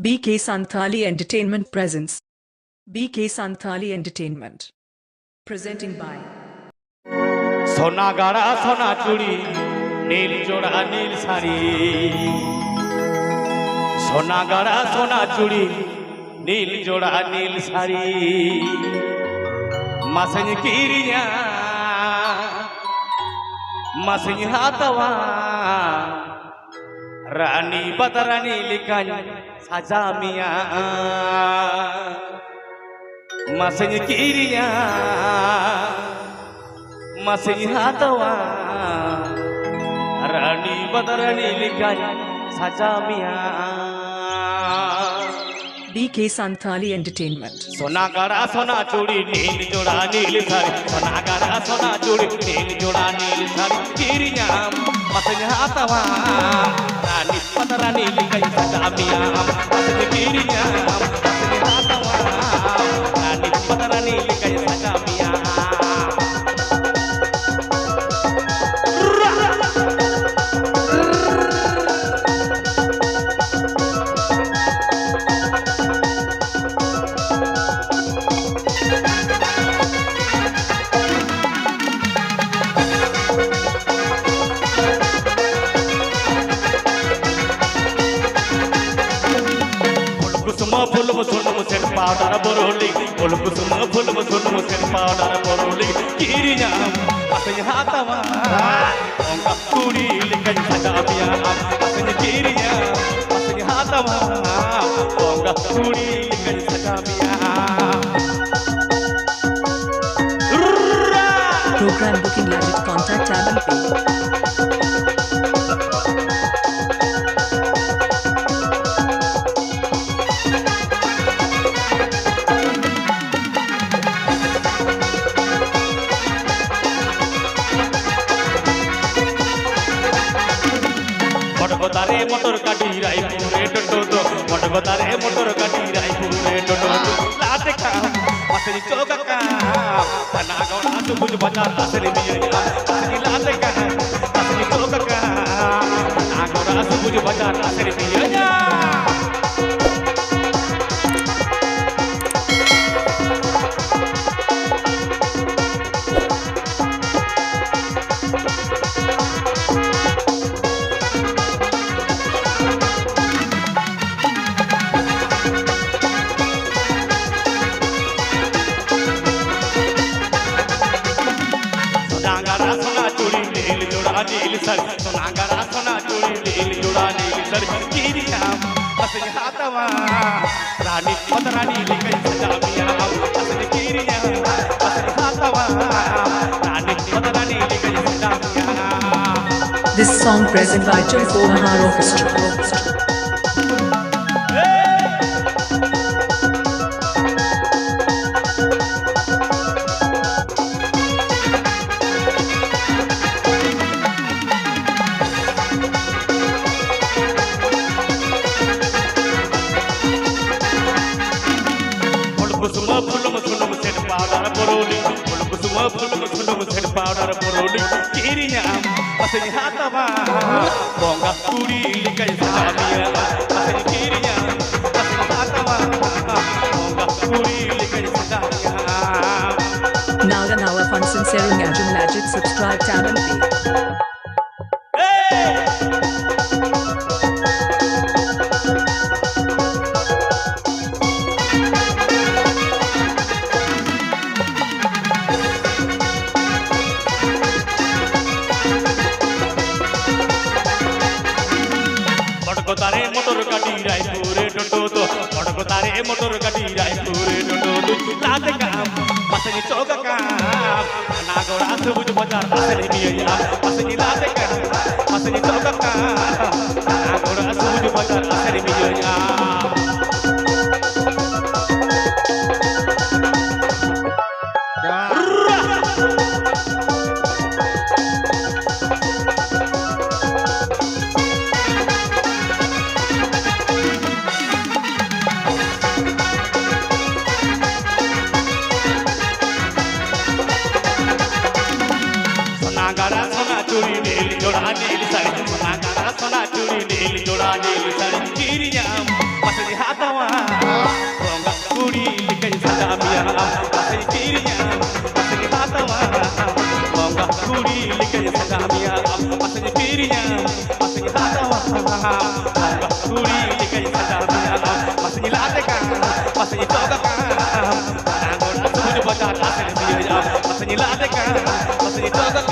BK Santhali Entertainment presents BK Santhali Entertainment. Presenting by সোনা গাড়া সোনা চুড়ি নীল জোড়া নীল শাড়ি সোনা গাড়া সোনা চুড়ি নীল জোড়া নীল শাড়ি মাসেন কিরিয়া মাসেন হাতওয়া রানী বদরানী লিকান সাজা মিয়া মাসেন কিরিয়া masih hatawa rani badarani likai sajamia BK Santhali Entertainment. सोना गड़ा सोना चूड़ी नील जोड़ा नील साड़ी सोना गड़ा सोना चूड़ी नील जोड़ा नील साड़ी किरिया masih hatawa rani badarani likai sajamia masih kiриня masih hatawa rani badarani likai sajamia फूल मुसुन मुसेन पाउडर बोरोली फूल कुसुम फूल मुसुन मुसेन पाउडर बोरोली किरिया असय हातवा ओंगा कुड़ी लिकन सजाबिया असय किरिया असय हातवा ओंगा कुड़ी लिकन सजाबिया Program booking legit contact tab and pay. মটগতারে মোটর গাড়ি রায়পুরে টোটো মটগতারে মোটর গাড়ি রায়পুরে টোটো লাতে কা আসলি চৌকা কা না গড়া সুবুজ বাজার আসলি মিয়া আসলি লাতে কা আসলি চৌকা কা না গড়া সুবুজ বাজার আসলি মিয়া नील सर सोना गड़ा सोना चूड़ी नील जोड़ा नील सर किरिया असय हातवा रानी बदरानी लिकन सजाबिया असय किरिया असय हातवा रानी बदरानी लिकन सजाबिया This song present by Chilko Mahar Orchestra. powder boroli kirinya masih hatawa bonga kuri likai sajamiya masih kirinya masih hatawa bonga kuri likai sajamiya Nawa Fun Sincere Ngajum Legit subscribe tab and pay. মটগতারে motor গাড়ি রায়পুরে টোটো মটগতারে motor গাড়ি রায়পুরে টোটো লাতে কাম মাসে চৌকা কাম না গড়া সবুজ বাজার আসলে মিয়া মাসে লাতে কাম মাসে চৌকা কাম না গড়া সবুজ বাজার আসলে মিয়া सोना गड़ा सोना चूड़ी नील likay sa damia Masanya pirinya Masanya hatawa Turi likay sa damia Masanya late ka Masanya toga ka Nangon at sumuyo ba data sa niya Masanya late ka Masanya toga ka